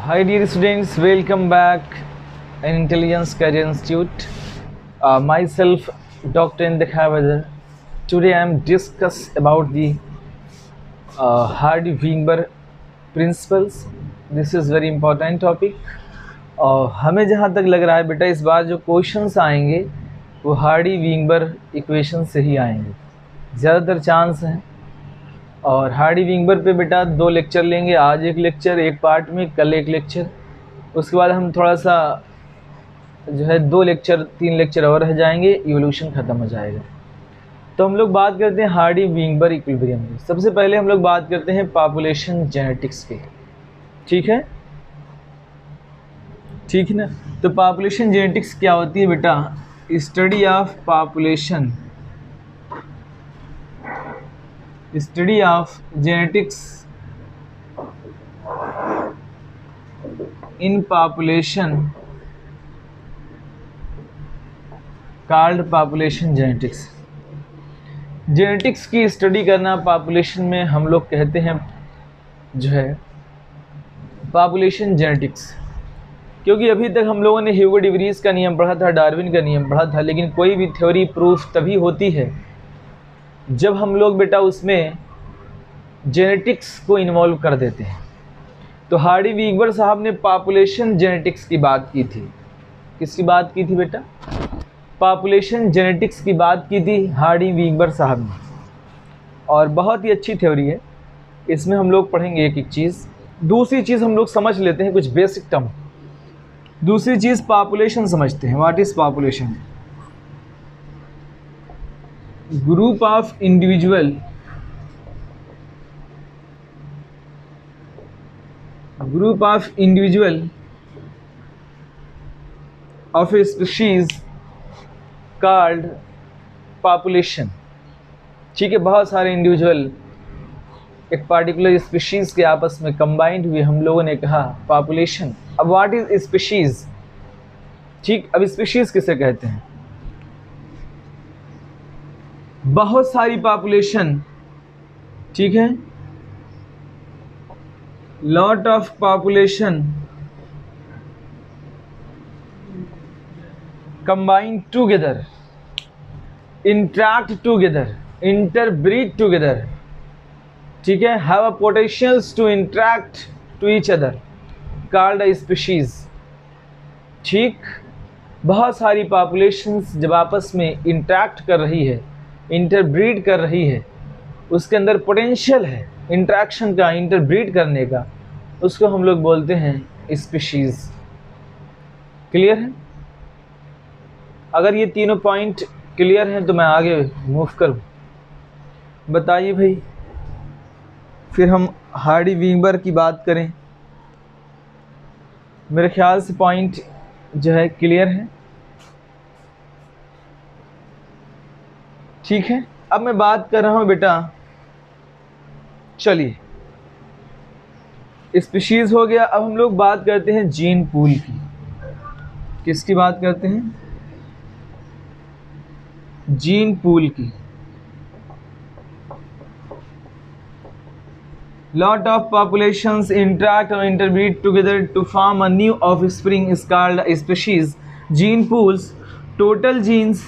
Hi dear students, welcome back in Intelligence Career Institute. Myself Dr. Indekha Weather. Today I am discuss about the Hardy-Weinberg principles. This is very important topic. और हमें जहाँ तक लग रहा है बेटा इस बार जो क्वेश्चंस आएंगे वो हार्डी-विंगबर्ग इक्वेशन से ही आएंगे, ज़्यादातर चांस हैं। और हार्डी-विंगबर्ग पे बेटा 2 लेक्चर लेंगे, आज एक लेक्चर एक पार्ट में, कल एक लेक्चर, उसके बाद हम थोड़ा सा जो है 2 लेक्चर 3 लेक्चर और रह जाएंगे, इवोल्यूशन ख़त्म हो जाएगा। तो हम लोग बात करते हैं हार्डी-विंगबर्ग इक्विलिब्रियम की। सबसे पहले हम लोग बात करते हैं पॉपुलेशन जेनेटिक्स की, ठीक है ना। तो पॉपुलेशन जेनेटिक्स क्या होती है बेटा? Study of population, study of genetics in population called population genetics. Genetics की स्टडी करना पॉपुलेशन में हम लोग कहते हैं जो है पॉपुलेशन जेनेटिक्स, क्योंकि अभी तक हम लोगों ने ह्यूगो डे व्रीज का नियम पढ़ा था, डार्विन का नियम पढ़ा था, लेकिन कोई भी थ्योरी प्रूफ तभी होती है जब हम लोग बेटा उसमें जेनेटिक्स को इन्वॉल्व कर देते हैं। तो हार्डी-विंगबर्ग साहब ने पॉपुलेशन जेनेटिक्स की बात की थी। किसकी बात की थी बेटा? पॉपुलेशन जेनेटिक्स की बात की थी हार्डी-विंगबर्ग साहब ने, और बहुत ही अच्छी थ्योरी है। इसमें हम लोग पढ़ेंगे एक एक चीज़। दूसरी चीज़ हम लोग समझ लेते हैं कुछ बेसिक टर्म। दूसरी चीज़ पॉपुलेशन समझते हैं। What is population? Group of individual of a species called population। ठीक है, बहुत सारे इंडिविजुअल एक पार्टिकुलर स्पीशीज के आपस में कंबाइंड हुए, हम लोगों ने कहा पॉपुलेशन। अब व्हाट इज स्पीशीज? ठीक, अब स्पीशीज किसे कहते हैं? बहुत सारी पॉपुलेशन, ठीक है, lot of population combine together, interact together, interbreed together, ठीक है, have a potentials to interact to each other, called a species. ठीक, बहुत सारी पॉपुलेशंस जब आपस में इंटरैक्ट कर रही है, इंटरब्रीड कर रही है, उसके अंदर पोटेंशियल है इंटरैक्शन का, इंटरब्रीड करने का, उसको हम लोग बोलते हैं स्पीशीज। क्लियर है? अगर ये तीनों पॉइंट क्लियर हैं तो मैं आगे मूव करूँ। बताइए भाई, फिर हम हार्डी-विंगबर्ग की बात करें। मेरे ख्याल से पॉइंट जो है क्लियर है, ठीक है। अब मैं बात कर रहा हूँ बेटा, चलिए स्पीशीज हो गया। अब हम लोग बात करते हैं जीन पूल की। किसकी बात करते हैं? जीन पूल की। Lot of populations interact or interbreed together to form a new offspring is called a species. Gene pools, total genes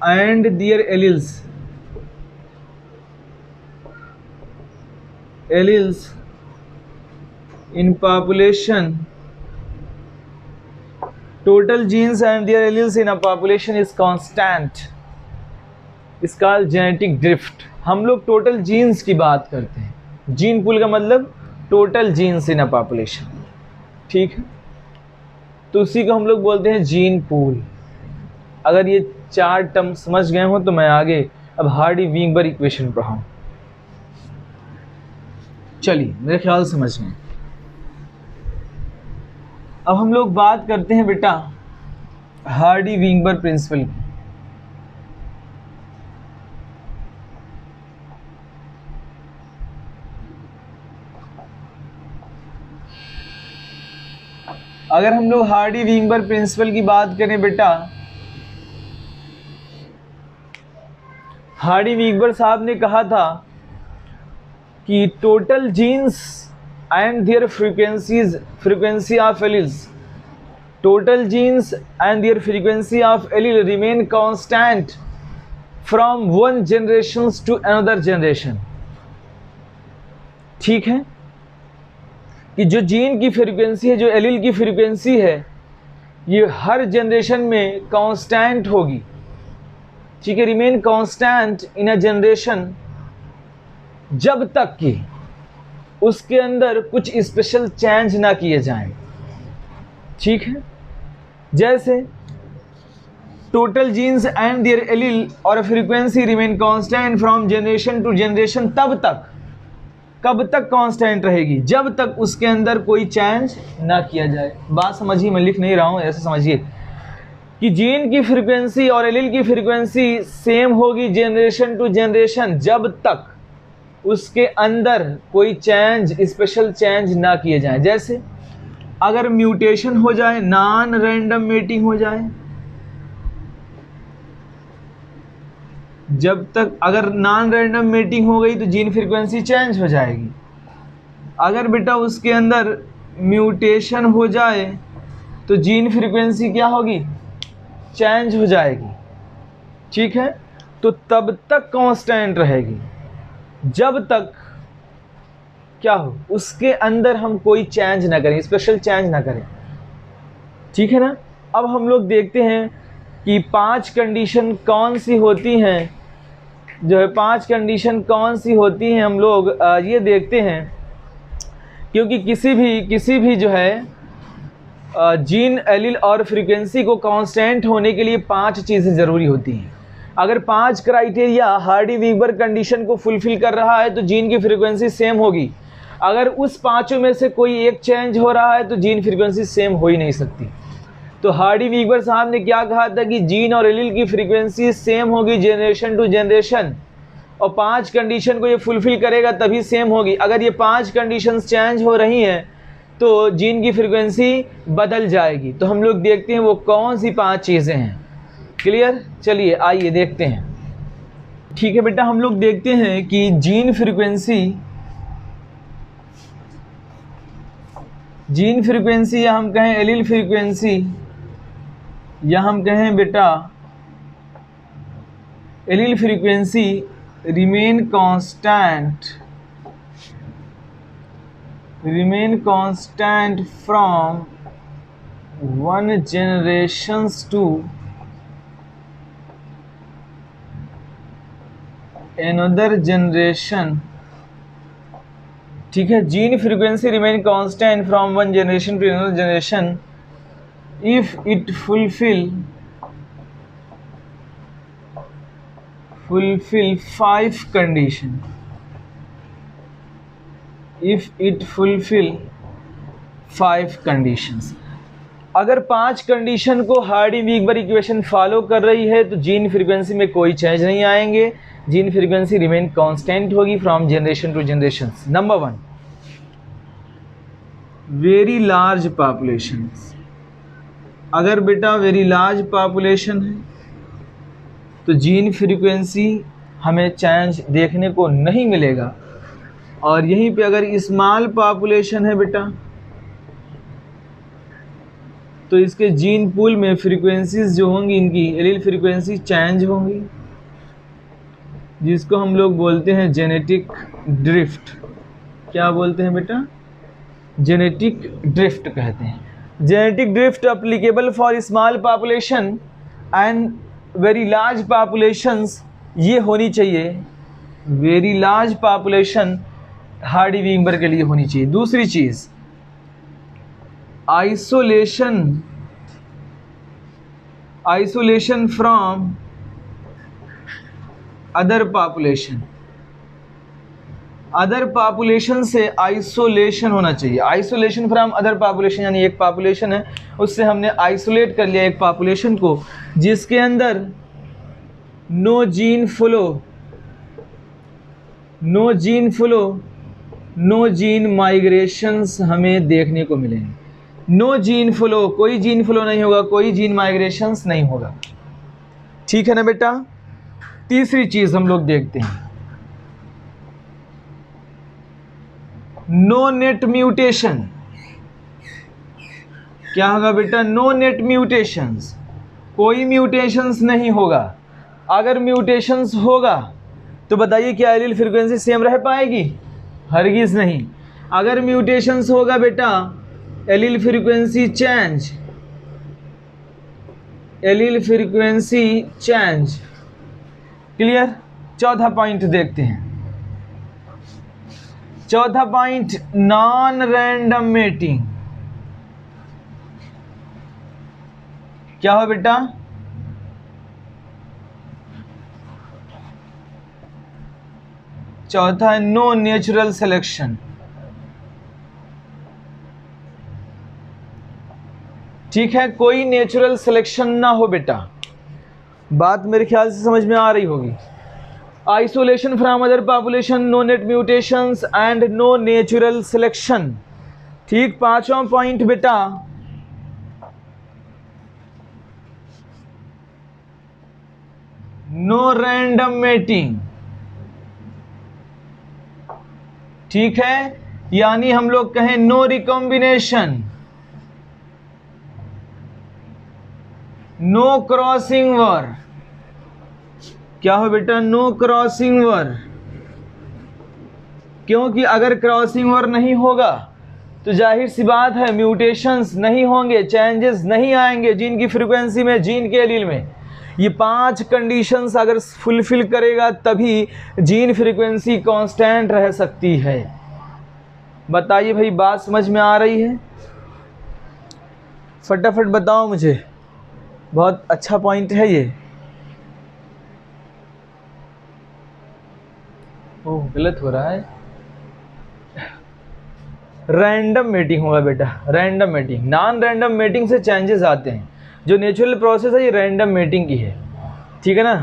and their alleles in population. Total genes and their alleles in a population is constant. It's called genetic drift. हम लोग total jeans की बात करते हैं। Gene pool का मतलब total genes in a population, ठीक है। तो उसी को हम लोग बोलते हैं जीन पूल। अगर ये 4 टर्म समझ गए हो तो मैं आगे अब हार्डी-विंगबर्ग इक्वेशन पढ़ाऊँ। चलिए, मेरे ख्याल समझ गए। अब हम लोग बात करते हैं बेटा हार्डी-विंगबर्ग प्रिंसिपल की। अगर हम लोग हार्डी-विंगबर्ग प्रिंसिपल की बात करें बेटा, हार्डी-विंगबर्ग साहब ने कहा था कि total genes and their frequency of alleles, total genes and their frequency of allele remain constant from one generation to another generation. ठीक है, कि जो जीन की फ्रीक्वेंसी है, जो एलील की फ्रीक्वेंसी है, ये हर जनरेशन में कांस्टेंट होगी। ठीक है, remain constant in a generation, जब तक कि उसके अंदर कुछ स्पेशल चेंज ना किए जाएं। ठीक है, जैसे total genes and their allele और frequency remain constant from generation to generation, तब तक, कब तक कांस्टेंट रहेगी? जब तक उसके अंदर कोई चेंज ना किया जाए। बात समझिए, मैं लिख नहीं रहा हूं, ऐसे समझिए कि जीन की फ्रीक्वेंसी और एलील की फ्रीक्वेंसी सेम होगी जनरेशन टू जनरेशन, जब तक उसके अंदर कोई चेंज, स्पेशल चेंज ना किए जाए। जैसे अगर म्यूटेशन हो जाए, नॉन रैंडम मेटिंग हो जाए, जब तक अगर नॉन रैंडम मेटिंग हो गई तो जीन फ्रीक्वेंसी चेंज हो जाएगी। अगर बेटा उसके अंदर म्यूटेशन हो जाए तो जीन फ्रीक्वेंसी क्या होगी? चेंज हो जाएगी। ठीक है, तो तब तक कांस्टेंट रहेगी जब तक क्या हो, उसके अंदर हम कोई चेंज ना करें, स्पेशल चेंज ना करें। ठीक है ना। अब हम लोग देखते हैं कि 5 कंडीशन कौन सी होती हैं, जो है 5 कंडीशन कौन सी होती हैं, हम लोग ये देखते हैं। क्योंकि किसी भी जो है जीन, एलील और फ्रीक्वेंसी को कांस्टेंट होने के लिए 5 चीज़ें ज़रूरी होती हैं। अगर 5 क्राइटेरिया हार्डी-वीवर कंडीशन को फुलफिल कर रहा है तो जीन की फ्रीक्वेंसी सेम होगी। अगर उस 5 में से कोई एक चेंज हो रहा है तो जीन फ्रीक्वेंसी सेम हो ही नहीं सकती। तो हार्डी-वीवर साहब ने क्या कहा था कि जीन और एलील की फ्रीक्वेंसी सेम होगी जनरेशन टू जनरेशन, और 5 कंडीशन को ये फुलफिल करेगा तभी सेम होगी। अगर ये 5 कंडीशंस चेंज हो रही हैं तो जीन की फ्रीक्वेंसी बदल जाएगी। तो हम लोग देखते हैं वो कौन सी 5 चीज़ें हैं। क्लियर? चलिए आइए देखते हैं। ठीक है बेटा, हम लोग देखते हैं कि जीन फ्रीक्वेंसी या हम कहें एलील फ्रीक्वेंसी, या हम कहें बेटा allele frequency remain constant from one generations to another generation। ठीक है, gene frequency remain constant from one generation to another generation if it fulfil 5 condition. If it fulfil 5 conditions, अगर 5 कंडीशन को Hardy-Weaver equation follow कर रही है तो gene frequency में कोई चेंज नहीं आएंगे, जीन फ्रीक्वेंसी रिमेन कांस्टेंट होगी from generation to generation. Number 1, very large population. अगर बेटा वेरी लार्ज पॉपुलेशन है तो जीन फ्रीक्वेंसी हमें चेंज देखने को नहीं मिलेगा। और यहीं पे अगर स्मॉल पॉपुलेशन है बेटा तो इसके जीन पूल में फ्रीक्वेंसीज जो होंगी, इनकी एलील फ्रीक्वेंसी चेंज होंगी, जिसको हम लोग बोलते हैं जेनेटिक ड्रिफ्ट। क्या बोलते हैं बेटा? जेनेटिक ड्रिफ्ट कहते हैं। Genetic drift applicable for small population and very large populations, ये होनी चाहिए। वेरी लार्ज पॉपुलेशन हार्डी-वीवर के लिए होनी चाहिए। दूसरी चीज़, isolation from other population. Other population से आइसोलेशन होना चाहिए। आइसोलेशन फ्रॉम अदर पॉपुलेशन, यानी एक पॉपुलेशन है उससे हमने आइसोलेट कर लिया एक पॉपुलेशन को, जिसके अंदर no gene flow, no gene migrations हमें देखने को मिलेंगे। नो जीन फ्लो, कोई जीन फ्लो नहीं होगा, कोई जीन माइग्रेशंस नहीं होगा। ठीक है ना बेटा। तीसरी चीज़ हम लोग देखते हैं, नो नेट म्यूटेशन, क्या होगा बेटा? नो नेट म्यूटेशंस, कोई म्यूटेशंस नहीं होगा। अगर म्यूटेशंस होगा तो बताइए क्या एलील फ्रीक्वेंसी सेम रह पाएगी? हरगिज नहीं। अगर म्यूटेशंस होगा बेटा, allele frequency change, allele frequency change. Clear? चौथा पॉइंट देखते हैं। चौथा पॉइंट, नॉन रैंडम मेटिंग। क्या हो बेटा? चौथा है नो नेचुरल सिलेक्शन। ठीक है, कोई नेचुरल सिलेक्शन ना हो बेटा। बात मेरे ख्याल से समझ में आ रही होगी। Isolation from other population, no net mutations and no natural selection. ठीक, पांचवा पॉइंट बेटा, नो रैंडम मेटिंग। ठीक है, यानी हम लोग कहें नो रिकॉम्बिनेशन, नो क्रॉसिंग वर। क्या हो बेटा? नो क्रॉसिंग वर। क्योंकि अगर क्रॉसिंग वर नहीं होगा तो जाहिर सी बात है म्यूटेशंस नहीं होंगे, चेंजेस नहीं आएंगे जीन की फ्रीक्वेंसी में, जीन के एलील में। ये 5 कंडीशंस अगर फुलफिल करेगा तभी जीन फ्रीक्वेंसी कांस्टेंट रह सकती है। बताइए भाई, बात समझ में आ रही है? फटाफट बताओ मुझे, बहुत अच्छा पॉइंट है ये। ओह, गलत हो रहा है। रैंडम मेटिंग होगा बेटा, random mating. Non random mating से चेंजेस आते हैं। जो नेचुरल प्रोसेस है ये रैंडम मेटिंग की है, ठीक है ना?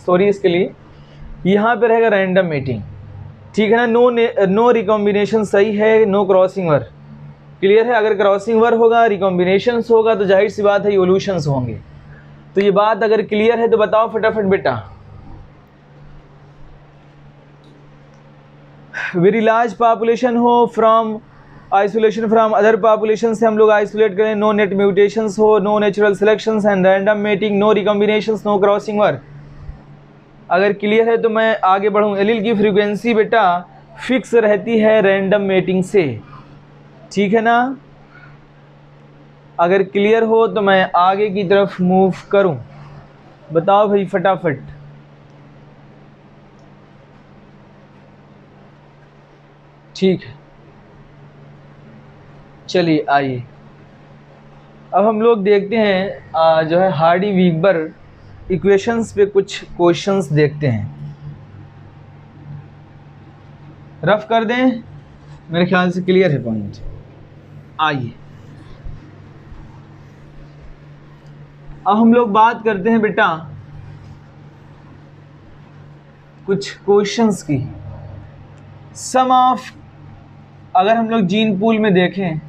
सॉरी इसके लिए। यहाँ पे रहेगा रैंडम मेटिंग, ठीक है ना? नो रिकॉम्बिनेशन सही है, नो क्रॉसिंग वर। क्लियर है? अगर क्रॉसिंग वर होगा, रिकॉम्बिनेशंस होगा तो जाहिर सी बात है इवोल्यूशंस होंगे। तो ये बात अगर क्लियर है तो बताओ फटाफट बेटा। वेरी लार्ज पॉपुलेशन हो, from isolation from other population से हम लोग आइसोलेट करें, नो नेट म्यूटेशंस हो, no natural selections and random mating, no recombinations, no crossing over. अगर क्लियर है तो मैं आगे बढ़ूँ। एलील की फ्रीक्वेंसी बेटा फिक्स रहती है रैंडम मेटिंग से, ठीक है ना? अगर क्लियर हो तो मैं आगे की तरफ मूव करूं। बताओ भाई फटाफट। ठीक है, चलिए आइए अब हम लोग देखते हैं जो है हार्डी वीबर इक्वेशंस पे कुछ क्वेश्चंस देखते हैं। रफ कर दें, मेरे ख्याल से क्लियर है पॉइंट। आइए अब हम लोग बात करते हैं बेटा कुछ क्वेश्चंस की। सम ऑफ, अगर हम लोग जीन पूल में देखें,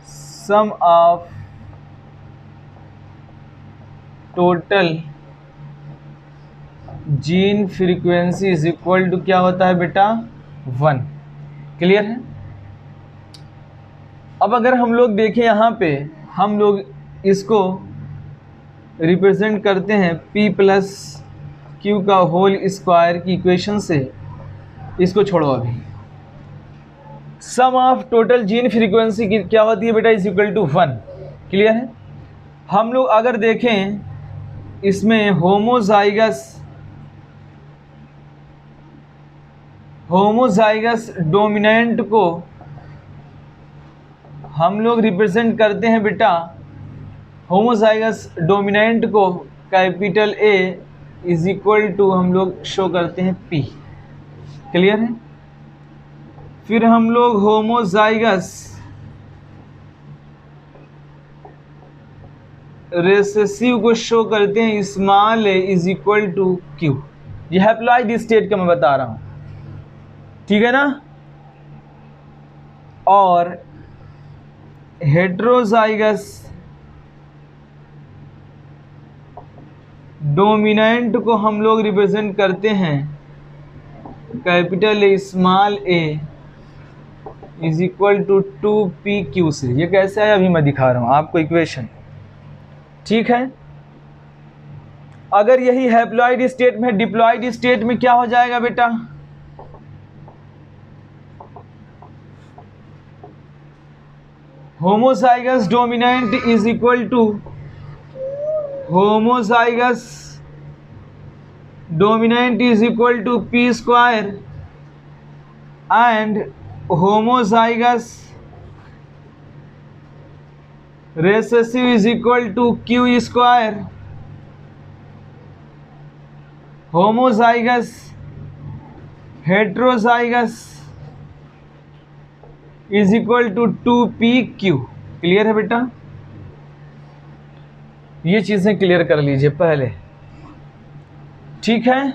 sum of total gene frequency is equal to क्या होता है बेटा? 1। क्लियर है? अब अगर हम लोग देखें यहाँ पे, हम लोग इसको रिप्रेजेंट करते हैं p प्लस क्यू का होल स्क्वायर की इक्वेशन से। इसको छोड़ो अभी। सम ऑफ टोटल जीन फ्रीक्वेंसी की क्या होती है बेटा? Is equal to 1। क्लियर है? हम लोग अगर देखें इसमें होमोजाइगस डोमिनेंट को हम लोग रिप्रेजेंट करते हैं बेटा, होमोजाइगस डोमिनेंट को capital A is equal to हम लोग शो करते हैं P। क्लियर है? फिर हम लोग होमोजाइगस रेसेसिव को शो करते हैं small a is equal to Q। यह हैप्लॉइड स्टेट का मैं बता रहा हूं, ठीक है ना? और हेट्रोजाइगस डोमिनेंट को हम लोग रिप्रेजेंट करते हैं capital A small A is equal to 2pq से। ये कैसे है अभी मैं दिखा रहा हूँ आपको इक्वेशन, ठीक है। अगर यही हैप्लॉइड स्टेट में, डिप्लॉइड स्टेट में क्या हो जाएगा बेटा, homozygous dominant is equal to homozygous dominant is equal to P square and homozygous recessive is equal to Q square. Homozygous heterozygous is equal to 2pq। Clear है बेटा, ये चीजें क्लियर कर लीजिए पहले, ठीक है।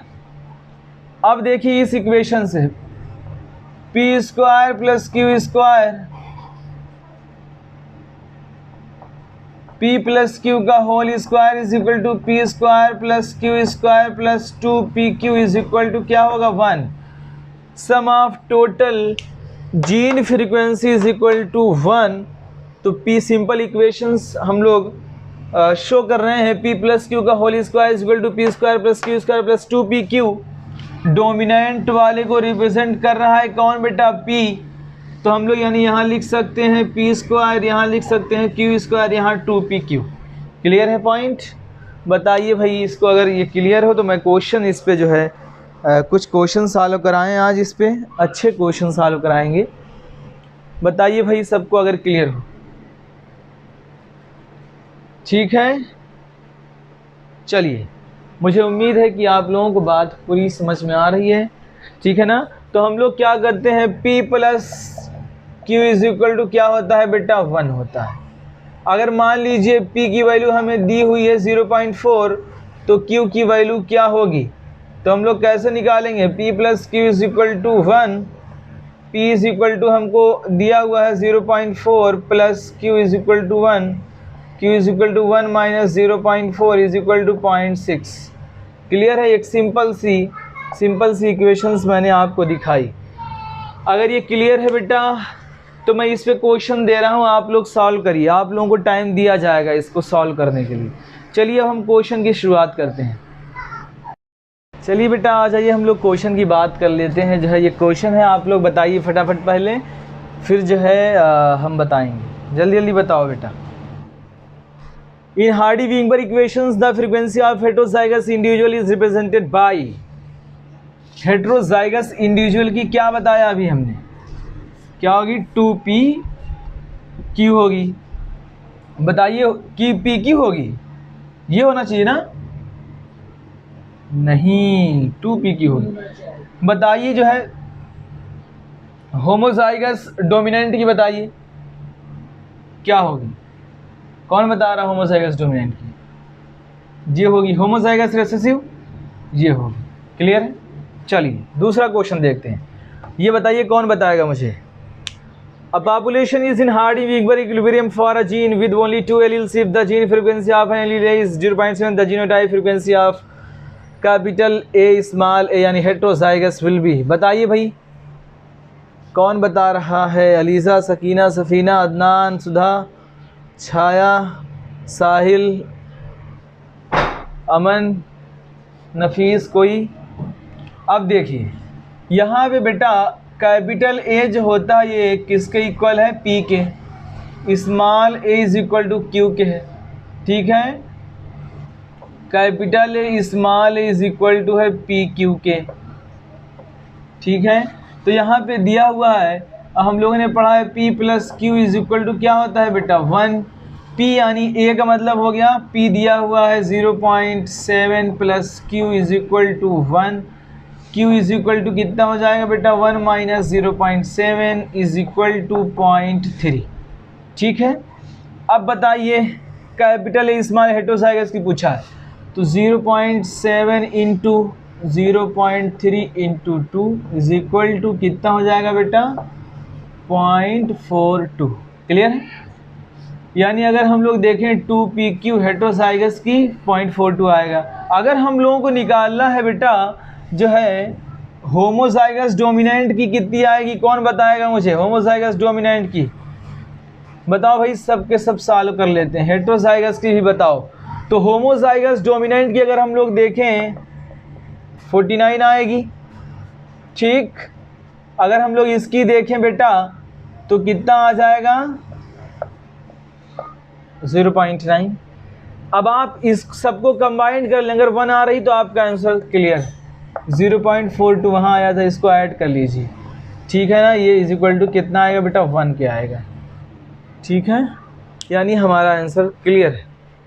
अब देखिए इस इक्वेशन से P square plus Q square, P plus Q का whole square is equal to P square plus Q square plus 2pq is equal to क्या होगा 1। Sum of total gene frequency is equal to 1। तो P simple equations हम लोग show कर रहे हैं, P plus Q का whole square is equal to P square plus Q square plus 2pq। Dominant वाले को रिप्रेजेंट कर रहा है कौन बेटा, पी। तो हम लोग यानी यहाँ लिख सकते हैं पी स्क्वायर, यहाँ लिख सकते हैं क्यू स्क्वायर, यहाँ 2pq। क्लियर है पॉइंट। बताइए भाई इसको, अगर ये क्लियर हो तो मैं क्वेश्चन इस पे जो है कुछ क्वेश्चन सॉल्व कराएं आज, इस पे अच्छे क्वेश्चन सॉल्व कराएंगे। बताइए भाई सबको अगर क्लियर हो, ठीक है। चलिए, मुझे उम्मीद है कि आप लोगों को बात पूरी समझ में आ रही है, ठीक है ना। तो हम लोग क्या करते हैं, p plus Q is equal to क्या होता है बेटा 1 होता है। अगर मान लीजिए p की वैल्यू हमें दी हुई है 0.4, तो q की वैल्यू क्या होगी, तो हम लोग कैसे निकालेंगे, p plus Q is equal to 1। p is equal to हमको दिया हुआ है 0.4 plus q is equal to 1, q is equal to 1 minus 0.4 is equal to 0.6। Clear है। एक सिंपल सी इक्वेशंस मैंने आपको दिखाई। अगर ये क्लियर है बेटा तो मैं इस पे क्वेश्चन दे रहा हूँ, आप लोग सॉल्व करिए। आप लोगों को टाइम दिया जाएगा इसको सॉल्व करने के लिए। चलिए अब हम क्वेश्चन की शुरुआत करते हैं। चलिए बेटा आ जाइए, हम लोग क्वेश्चन की बात कर लेते हैं। जो है ये क्वेश्चन है, आप लोग बताइए फटाफट पहले, फिर जो है हम बताएंगे। जल्दी जल्दी बताओ बेटा। In Hardy Weinberg equations the frequency of heterozygous individual is represented by. Heterozygous individual की क्या बताया अभी हमने, क्या होगी 2pq होगी। बताइए कि pq होगी, ये होना चाहिए ना, नहीं 2pq होगी। बताइए जो है होमोजाइगस डोमिनेंट की बताइए क्या होगी, कौन बता रहा है होमोजाइगस डोमिनेंट की, ये होगी। होमोजाइगस रिसेसिव ये होगी। क्लियर है। चलिए दूसरा क्वेश्चन देखते हैं। ये बताइए कौन बताएगा मुझे। A population is in Hardy-Wigber equilibrium for a gene with only 2 alleles if the gene frequency of an allele is 0.7, the genotype frequency of capital A small a यानी heterozygous will be। बताइए भाई कौन बता रहा है, अलीज़ा, सकीना, सफ़ीना, अदनान, सुधा, छाया, साहिल, अमन, नफीस, कोई। अब देखिए यहाँ पे बेटा कैपिटल ए जो होता है ये किसके इक्वल है, पी के। Small A is equal to Q के है, ठीक है। Capital A small A is equal to है पी क्यू के, ठीक है। तो यहाँ पे दिया हुआ है, हम लोगों ने पढ़ा है p plus Q is equal to क्या होता है बेटा 1। p यानी a का मतलब हो गया, p दिया हुआ है 0.7 plus q is equal to 1। q is equal to कितना हो जाएगा बेटा 1 माइनस 0.7 इज इक्वल टू 0.3, ठीक है। अब बताइए कैपिटल ए स्मॉल हेटेरोजाइगस की पूछा है, तो 0.7 into 0.3 into 2 is equal to कितना हो जाएगा बेटा 0.42। क्लियर है। यानी अगर हम लोग देखें 2pq हेटेरोजाइगस की 0.42 आएगा। अगर हम लोगों को निकालना है बेटा जो है होमोजाइगस डोमिनेंट की कितनी आएगी, कौन बताएगा मुझे होमोजाइगस डोमिनेंट की? बताओ भाई, सबके सब सॉल्व कर लेते हैं। हेट्रोजाइगस की भी बताओ। तो होमोजाइगस डोमिनेंट की अगर हम लोग देखें 49 आएगी, ठीक। अगर हम लोग इसकी देखें बेटा तो कितना आ जाएगा 0.9। अब आप इस सबको कंबाइंड कर लेंगे, अगर 1 आ रही तो आपका आंसर क्लियर। 0.42 वहाँ आया था, इसको ऐड कर लीजिए, ठीक है ना। ये इज इक्वल टू कितना आएगा बेटा 1 के आएगा, ठीक है। यानी हमारा आंसर क्लियर है।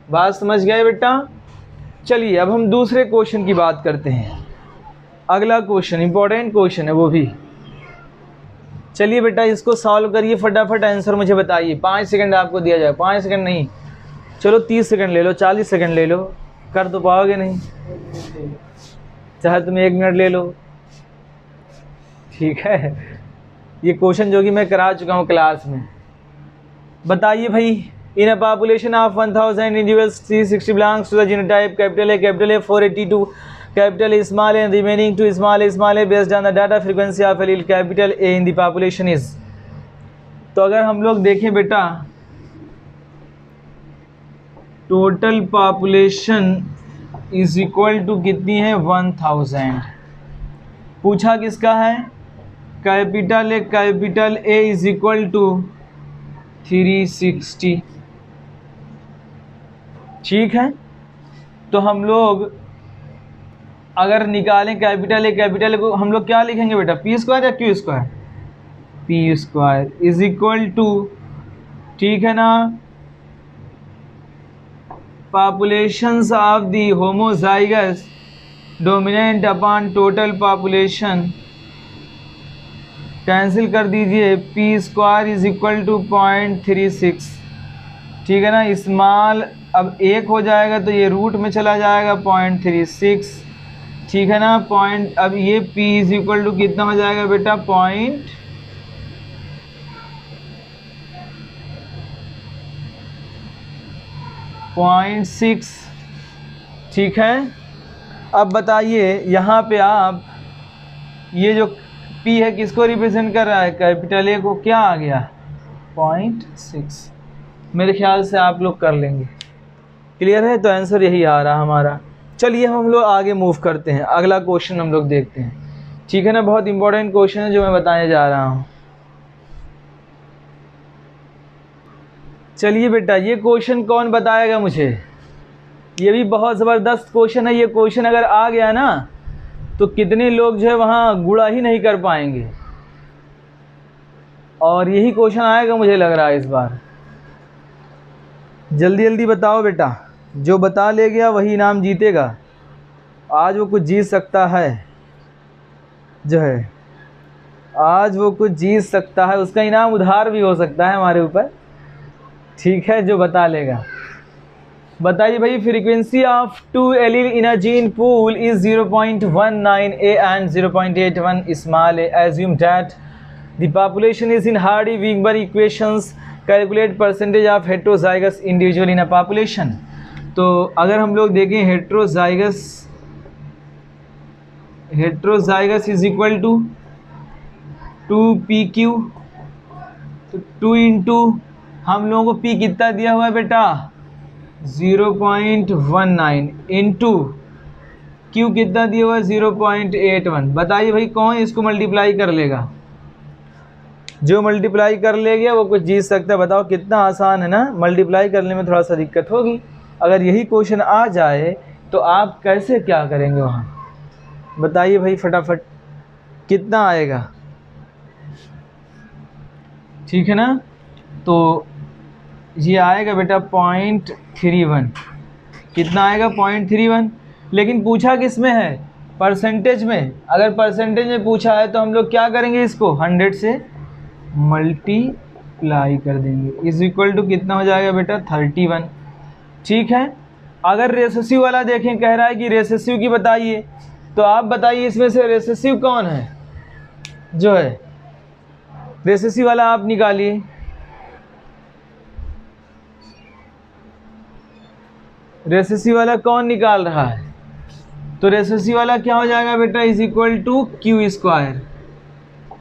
बात समझ गए बेटा? चलिए अब हम दूसरे क्वेश्चन की बात करते हैं। अगला क्वेश्चन इंपॉर्टेंट क्वेश्चन है वो भी। चलिए बेटा इसको सॉल्व करिए, फटाफट आंसर मुझे बताइए। 5 सेकंड आपको दिया जाए, 5 सेकंड नहीं, चलो 30 सेकंड ले लो, 40 सेकंड ले लो, कर तो पाओगे नहीं, चाहे तुम 1 मिनट ले लो, ठीक है। ये क्वेश्चन जो कि मैं करा चुका हूँ क्लास में। बताइए भाई, in a population of 1000 individuals 360 belongs to the genotype capital A 482 capital A small and remaining to small a based on the data frequency of allele capital A in the population is। तो अगर हम लोग देखें बेटा total population is equal to कितनी है 1000। पूछा किसका है, capital A is equal to 360, ठीक है। तो हम लोग अगर निकालें कैपिटल को हम लोग क्या लिखेंगे बेटा, पी स्क्वायर या Q square, P square is equal to, ठीक है ना, populations of the homozygous dominant upon total population, cancel कर दीजिए, P square is equal to 0.36, ठीक है ना। स्मॉल अब 1 हो जाएगा तो ये रूट में चला जाएगा 0.36, ठीक है ना। पॉइंट अब ये p इज इक्वल टू कितना हो जाएगा बेटा 0.6, ठीक है। अब बताइए यहाँ पे आप ये जो p है किसको रिप्रेजेंट कर रहा है, कैपिटल ए को, क्या आ गया 0.6। मेरे ख्याल से आप लोग कर लेंगे, क्लियर है। तो आंसर यही आ रहा हमारा। चलिए हम लोग आगे मूव करते हैं, अगला क्वेश्चन हम लोग देखते हैं, ठीक है ना। बहुत इंपॉर्टेंट क्वेश्चन है जो मैं बताने जा रहा हूँ। चलिए बेटा ये क्वेश्चन कौन बताएगा मुझे, ये भी बहुत ज़बरदस्त क्वेश्चन है। ये क्वेश्चन अगर आ गया ना तो कितने लोग जो है वहाँ गुणा ही नहीं कर पाएंगे, और यही क्वेश्चन आएगा मुझे लग रहा है इस बार। जल्दी जल्दी बताओ बेटा, जो बता ले गया वही इनाम जीतेगा। आज वो कुछ जीत सकता है, जो है आज वो कुछ जीत सकता है, उसका इनाम उधार भी हो सकता है हमारे ऊपर, ठीक है, जो बता लेगा। बताइए भाई, frequency of 2 allele in a gene pool is 0.19 A and 0.81 small a। Assume that the population is in Hardy Weinberg equations, calculate percentage of heterozygous individual in a population. तो अगर हम लोग देखें heterozygous is equal to 2PQ, तो 2 into हम लोगों को P कितना दिया हुआ है बेटा 0.19 इंटू Q कितना दिया हुआ है 0.81। बताइए भाई कौन इसको मल्टीप्लाई कर लेगा, जो मल्टीप्लाई कर ले गया वो कुछ जीत सकता है। बताओ कितना आसान है ना, मल्टीप्लाई करने में थोड़ा सा दिक्कत होगी। अगर यही क्वेश्चन आ जाए तो आप कैसे क्या करेंगे वहाँ, बताइए भाई फटाफट कितना आएगा, ठीक है ना। तो ये आएगा बेटा 0.31, कितना आएगा 0.31। लेकिन पूछा किस में है, परसेंटेज में। अगर परसेंटेज में पूछा है तो हम लोग क्या करेंगे, इसको 100 से मल्टीप्लाई कर देंगे, इज इक्वल टू कितना हो जाएगा बेटा 31, ठीक है। अगर रेसेसिव वाला देखें, कह रहा है कि रेसेसिव की बताइए, तो आप बताइए इसमें से रेसेसिव कौन है, जो है रेसेसिव वाला आप निकालिए। रेसेसिव वाला कौन निकाल रहा है, तो रेसेसिव वाला क्या हो जाएगा बेटा, is equal to Q square.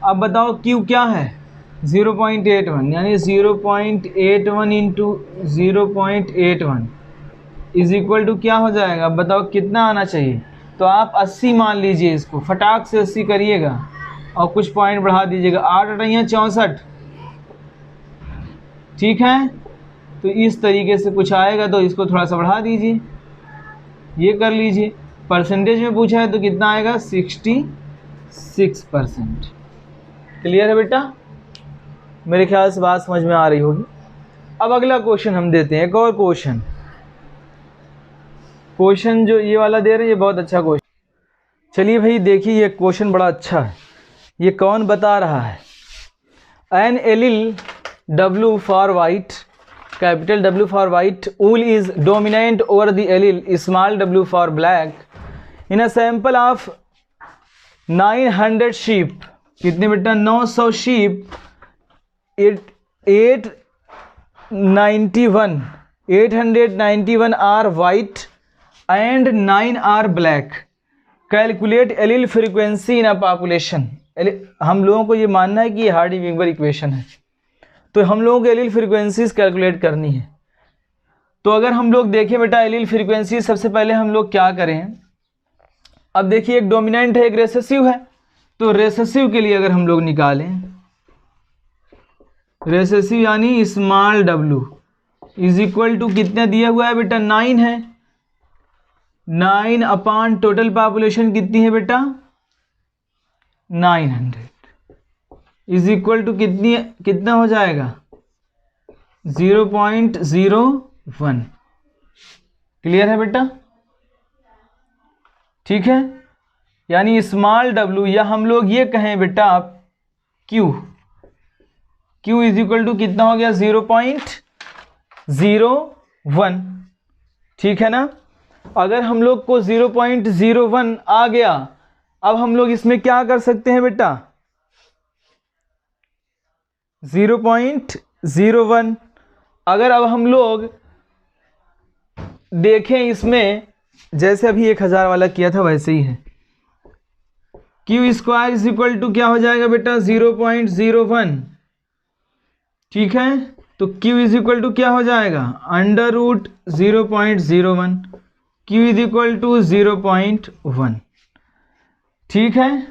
अब बताओ क्यू क्या है, 0.81, यानी 0.81 इंटू 0.81 इज इक्वल टू क्या हो जाएगा, बताओ कितना आना चाहिए। तो आप 80 मान लीजिए, इसको फटाक से 80 करिएगा और कुछ पॉइंट बढ़ा दीजिएगा, 8 अठैया 64, ठीक है। तो इस तरीके से कुछ आएगा, तो इसको थोड़ा सा बढ़ा दीजिए, ये कर लीजिए। परसेंटेज में पूछा है तो कितना आएगा, 66%। क्लियर है बेटा, मेरे ख्याल से बात समझ में आ रही होगी। अब अगला क्वेश्चन हम देते हैं, एक और क्वेश्चन जो ये वाला दे रहे हैं, ये बहुत अच्छा क्वेश्चन। चलिए भाई देखिए, ये क्वेश्चन बड़ा अच्छा है। ये कौन बता रहा है, an allele W for white, capital W for white, wool is dominant over the allele small w for black in a sample of 900 sheep. कितने बेटा, 900 sheep, 891 are white and 9 are black. Calculate allele frequency in a population. हम लोगों को ये मानना है कि ये हार्डी-विगर इक्वेशन है, तो हम लोगों को एलील फ्रीक्वेंसीज कैलकुलेट करनी है। तो अगर हम लोग देखें बेटा एलील फ्रीक्वेंसी, सबसे पहले हम लोग क्या करें, अब देखिए एक डोमिनेंट है एक रेसेसिव है, तो रेसेसिव के लिए अगर हम लोग निकालें, रेसेसिव यानी small w is equal to कितना दिया हुआ है बेटा, 9 है, 9 अपॉन टोटल पॉपुलेशन कितनी है बेटा, 900 इज इक्वल टू कितना हो जाएगा, 0.01। क्लियर है बेटा, ठीक है। यानी स्मॉल w, या हम लोग ये कहें बेटा q इज इक्वल टू कितना हो गया, 0.01, ठीक है ना। अगर हम लोग को 0.01 आ गया, अब हम लोग इसमें क्या कर सकते हैं बेटा, 0.01 अगर अब हम लोग देखें इसमें, जैसे अभी 1000 वाला किया था वैसे ही है, Q square is equal to क्या हो जाएगा बेटा, 0.01, ठीक है। तो क्यू इज इक्वल टू क्या हो जाएगा, under root 0.01, Q is equal to 0.1, ठीक है।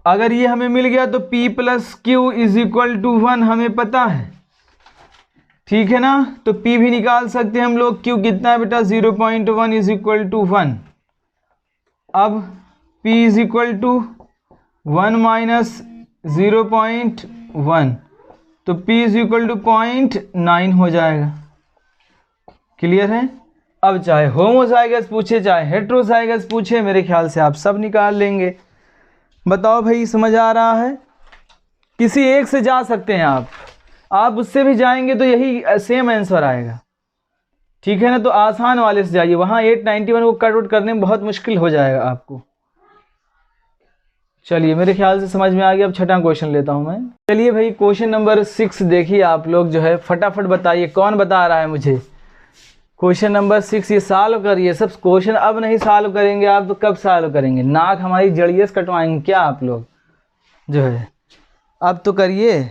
अगर ये हमें मिल गया तो P plus Q is equal to 1 हमें पता है, ठीक है ना। तो P भी निकाल सकते हैं हम लोग, Q कितना है बेटा, 0.1 इज इक्वल टू 1। अब P is equal to 1 minus 0.1, तो P इज इक्वल टू 0.9 हो जाएगा। क्लियर है। अब चाहे होमोजाइगस पूछे चाहे हेट्रोजाइगस पूछे, मेरे ख्याल से आप सब निकाल लेंगे। बताओ भाई समझ आ रहा है। किसी एक से जा सकते हैं आप उससे भी जाएंगे तो यही सेम आंसर आएगा, ठीक है ना। तो आसान वाले से जाइए, वहाँ 891 को कट आउट करने में बहुत मुश्किल हो जाएगा आपको। चलिए मेरे ख्याल से समझ में आ गया। अब छठा क्वेश्चन लेता हूँ मैं। चलिए भाई क्वेश्चन नंबर 6 देखिए, आप लोग जो है फटाफट बताइए कौन बता रहा है मुझे। क्वेश्चन नंबर 6 ये सॉल्व करिए। सब क्वेश्चन अब नहीं सॉल्व करेंगे आप तो कब सॉल्व करेंगे? नाक हमारी जड़िए से कटवाएंगे क्या आप लोग जो है? अब तो करिए,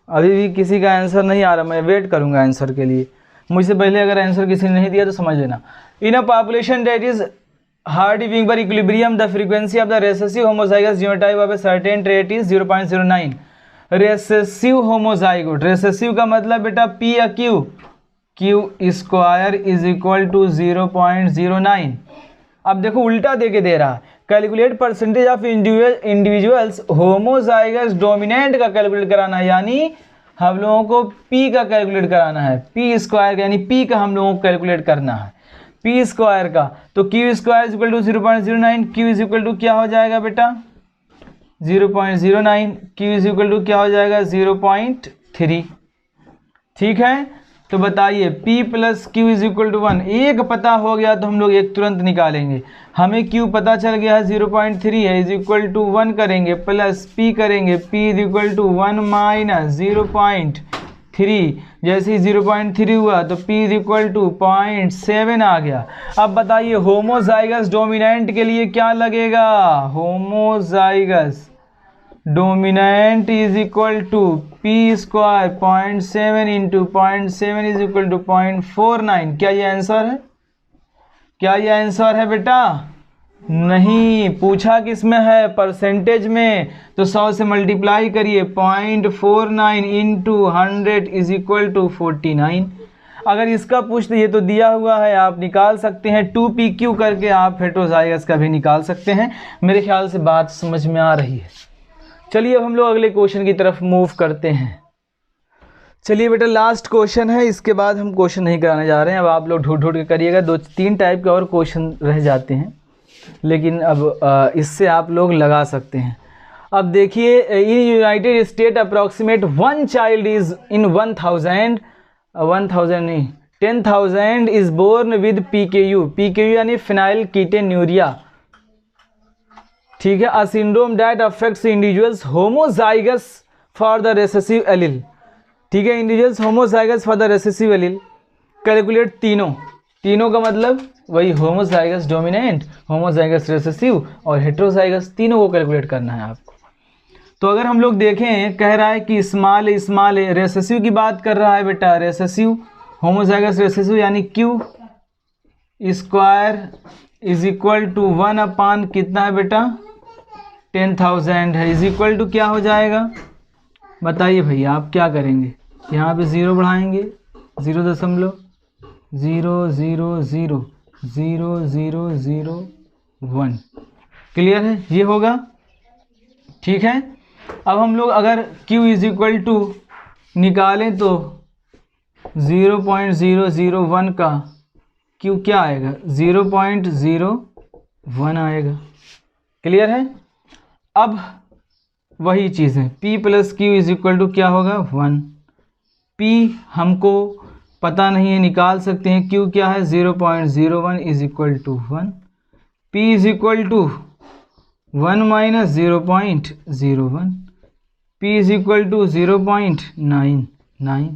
अभी भी किसी का आंसर नहीं आ रहा, मैं वेट करूंगा आंसर के लिए। मुझसे पहले अगर आंसर किसी ने नहीं दिया तो समझ लेना। In a population that is Hardy-Weinberg equilibrium, the frequency of the recessive homozygous genotype of a certain trait is 0.09. recessive homozygote, recessive का मतलब बेटा P या Q, Q square is equal to 0.09। अब देखो उल्टा देके दे रहा है, calculate percentage of individuals homozygous dominant का कैलकुलेट कराना है, यानी हम लोगों को P का कैलकुलेट कराना है, P स्क्वायर का, यानी P का हम लोगों को कैलकुलेट करना है P स्क्वायर का। तो Q square is equal to 0.09, Q is equal to क्या हो जाएगा बेटा 0.09, Q इज इक्वल टू क्या हो जाएगा 0.3। ठीक है, तो बताइए P plus Q is equal to 1। एक पता हो गया तो हम लोग एक तुरंत निकालेंगे। हमें Q पता चल गया है 0.3 है, इज इक्वल टू 1 करेंगे प्लस P करेंगे, P is equal to 1 minus 0.3 0.3, जैसे ही 0.3 हुआ तो P इज इक्वल टू 0.7 आ गया। अब बताइए होमोजाइगस डोमिनेंट के लिए क्या लगेगा? Homozygous dominant is equal to P square 0.7 into 0.7 is equal to 0.49। क्या ये आंसर है? क्या ये आंसर है बेटा? नहीं, पूछा किस में है? परसेंटेज में। तो 100 से मल्टीप्लाई करिए, 0.49 इंटू 100 इज इक्वल टू 49। अगर इसका पूछते, ये तो दिया हुआ है, आप निकाल सकते हैं 2pq करके, आप हेटेरोजाइगस का भी निकाल सकते हैं। मेरे ख्याल से बात समझ में आ रही है। चलिए अब हम लोग अगले क्वेश्चन की तरफ मूव करते हैं। चलिए बेटा लास्ट क्वेश्चन है, इसके बाद हम क्वेश्चन नहीं कराने जा रहे हैं। अब आप लोग ढूंढ ढूंढ के करिएगा, 2-3 टाइप के और क्वेश्चन रह जाते हैं, लेकिन अब इससे आप लोग लगा सकते हैं। अब देखिए, in United State approximate 1 child is in 1000 नहीं 10,000 is born with PKU। PKU यानी फिनाइल कीटोन्यूरिया, ठीक है, a syndrome that affects individuals homozygous for the recessive allele. ठीक है, individuals homozygous for the recessive allele. Calculate तीनों का मतलब वही होमोजाइगस डोमिनेंट, होमोजाइगस रेसेसिव और हेटेरोजाइगस, तीनों को कैलकुलेट करना है आपको। तो अगर हम लोग देखें, कह रहा है कि स्मॉल ए रेसेसिव की बात कर रहा है बेटा, रेसेसिव होमोजाइगस रेसेसिव यानी Q square is equal to 1 upon कितना है बेटा? 10,000 है, इज इक्वल टू क्या हो जाएगा? बताइए भैया, आप क्या करेंगे? यहाँ पे 0 बढ़ाएंगे, 0.000000001। क्लियर है? ये होगा, ठीक है। अब हम लोग अगर Q इज इक्वल टू निकालें तो 0.001 का Q क्या आएगा? 0.01 आएगा। क्लियर है? अब वही चीज़ है, P plus Q is equal to क्या होगा? 1। P हमको पता नहीं है, निकाल सकते हैं। Q क्या है? 0.01 is equal to 1। P is equal to 1 minus 0.01, P is equal to 0.99।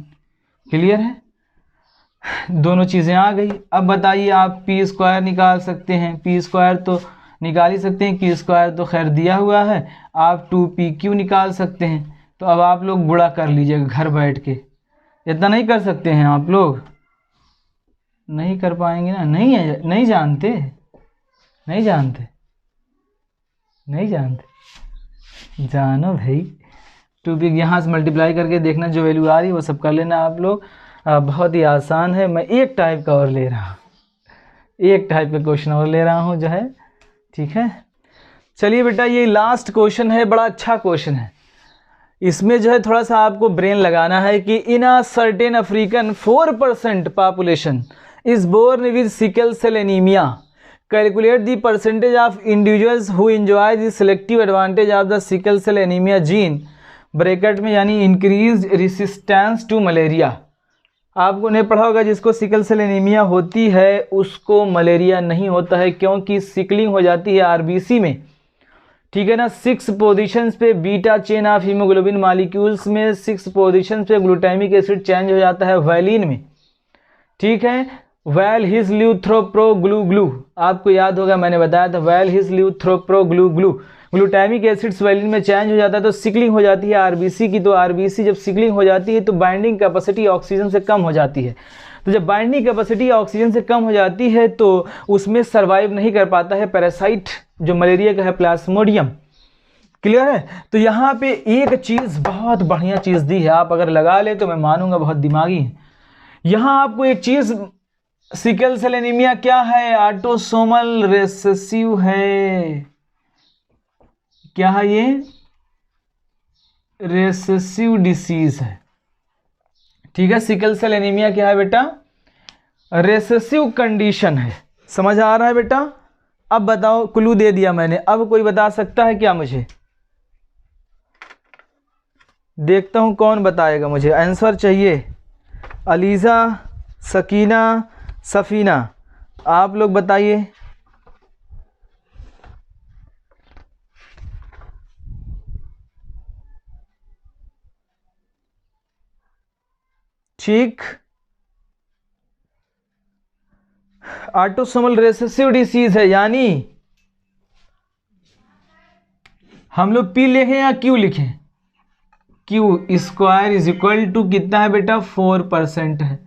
Clear है? दोनों चीज़ें आ गई। अब बताइए, आप P स्क्वायर निकाल सकते हैं, P स्क्वायर तो निकाल ही सकते हैं, Q स्क्वायर तो खैर दिया हुआ है, आप 2pq निकाल सकते हैं। तो अब आप लोग गुणा कर लीजिएगा घर बैठ के। इतना नहीं कर सकते हैं आप लोग? नहीं कर पाएंगे ना? नहीं जानते, जानो भाई। 2p यहाँ से मल्टीप्लाई करके देखना, जो वैल्यू आ रही है वो सब कर लेना आप लोग। बहुत ही आसान है। मैं एक टाइप का और ले रहा हूँ, एक टाइप का क्वेश्चन और ले रहा हूँ जो है, ठीक है। चलिए बेटा, ये लास्ट क्वेश्चन है, बड़ा अच्छा क्वेश्चन है। इसमें जो है थोड़ा सा आपको ब्रेन लगाना है कि in a certain African 4% population is born with sickle cell anaemia, calculate the percentage of individuals who enjoy the selective advantage of the sickle cell anaemia gene, bracket में यानी इंक्रीज रेसिस्टेंस टू मलेरिया। आपको नहीं पढ़ा होगा, जिसको sickle cell anaemia होती है उसको मलेरिया नहीं होता है, क्योंकि सिकलिंग हो जाती है आरबीसी में, ठीक है ना। 6 पोजीशंस पे beta chain of haemoglobin molecules में 6 पोजीशंस पे ग्लूटामिक एसिड चेंज हो जाता है वैलिन में, ठीक है। वैलहिसल्यूथ्रोप्रोग्लू, आपको याद होगा मैंने बताया था, वैलहिसल्यूथ्रोप्रोग्लू ग्लूटामिक एसिड्स वैलिन में चेंज हो जाता है तो सिकलिंग हो जाती है आरबीसी की। तो आरबीसी जब सिकलिंग हो जाती है तो बाइंडिंग कैपेसिटी ऑक्सीजन से कम हो जाती है। तो जब बाइंडिंग कैपेसिटी ऑक्सीजन से कम हो जाती है तो उसमें सर्वाइव नहीं कर पाता है पैरासाइट, जो मलेरिया का है प्लाज्मोडियम। क्लियर है? तो यहाँ पे एक चीज़, बहुत बढ़िया चीज़ दी है, आप अगर लगा ले तो मैं मानूंगा बहुत दिमागी है। यहाँ आपको एक चीज़, सिकल सेल एनीमिया क्या है? ऑटोसोमल रिसेसिव है। क्या है ये? रेसेसिव डिसीज है, ठीक है। सिकल सेल एनीमिया क्या है बेटा? रेसेसिव कंडीशन है। समझ आ रहा है बेटा? अब बताओ, क्लू दे दिया मैंने, अब कोई बता सकता है क्या मुझे? देखता हूं कौन बताएगा, मुझे आंसर चाहिए। अलीज़ा, सकीना, सफीना, आप लोग बताइए। ठीक। ऑटोसोमल रिसेसिव डिसीज है, यानी हम लोग पी लिखें या क्यू लिखें? Q square is equal to कितना है बेटा? 4% है।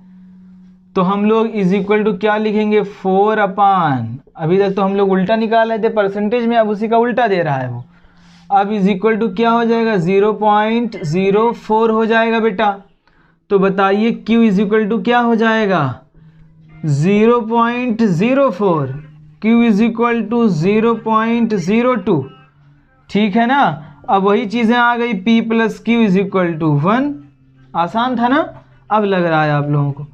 तो हम लोग इज इक्वल टू क्या लिखेंगे? 4 अपान, अभी तक तो हम लोग उल्टा निकाल रहे थे परसेंटेज में, अब उसी का उल्टा दे रहा है वो। अब इज इक्वल टू क्या हो जाएगा? 0.04 हो जाएगा बेटा। तो बताइए क्यू इज इक्वल टू क्या हो जाएगा? 0.04। क्यू इज इक्वल टू 0.02, ठीक है ना। अब वही चीजें आ गई, P plus Q is equal to 1। आसान था ना? अब लग रहा है आप लोगों को।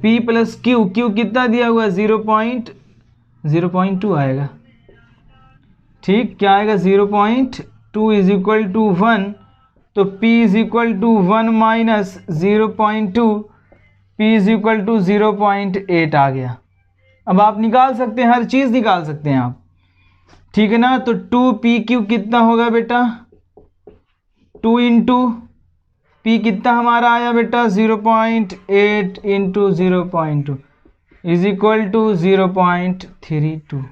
P प्लस क्यू, क्यू कितना दिया हुआ है? 0.02 आएगा, ठीक। क्या आएगा? 0.2 इज इक्वल टू 1। तो P is equal to 1 minus 0.2, P is equal to 0.8 आ गया। अब आप निकाल सकते हैं, हर चीज निकाल सकते हैं आप, ठीक है ना। तो 2PQ कितना होगा बेटा? 2 इंटू P कितना हमारा आया बेटा? 0.8 इंटू 0.2 इज इक्वल टू 0.32।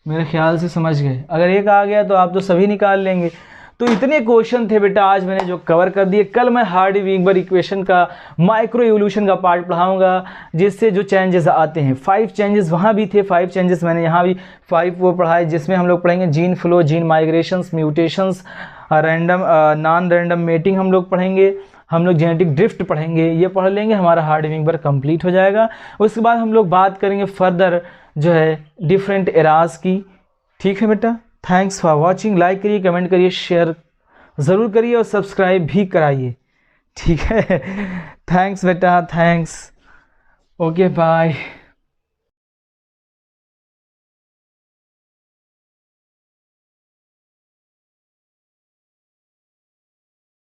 मेरे ख्याल से समझ गए। अगर एक आ गया तो आप तो सभी निकाल लेंगे। तो इतने क्वेश्चन थे बेटा आज मैंने जो कवर कर दिए। कल मैं हार्डी-विंगर इक्वेशन का माइक्रो इवोल्यूशन का पार्ट पढ़ाऊंगा, जिससे जो चेंजेस आते हैं। 5 चेंजेस वहाँ भी थे, 5 चेंजेस मैंने यहाँ भी 5 वो पढ़ाए, जिसमें हम लोग पढ़ेंगे gene flow, gene migrations, mutations, random non random mating हम लोग पढ़ेंगे, हम लोग जेनेटिक ड्रिफ्ट पढ़ेंगे। ये पढ़ लेंगे, हमारा हार्डी-विंगर कंप्लीट हो जाएगा। उसके बाद हम लोग बात करेंगे फर्दर जो है डिफरेंट एराज की, ठीक है बेटा। Thanks for watching. लाइक करिए, कमेंट करिए, शेयर ज़रूर करिए और सब्सक्राइब भी कराइए, ठीक है। थैंक्स बेटा, थैंक्स। Okay bye.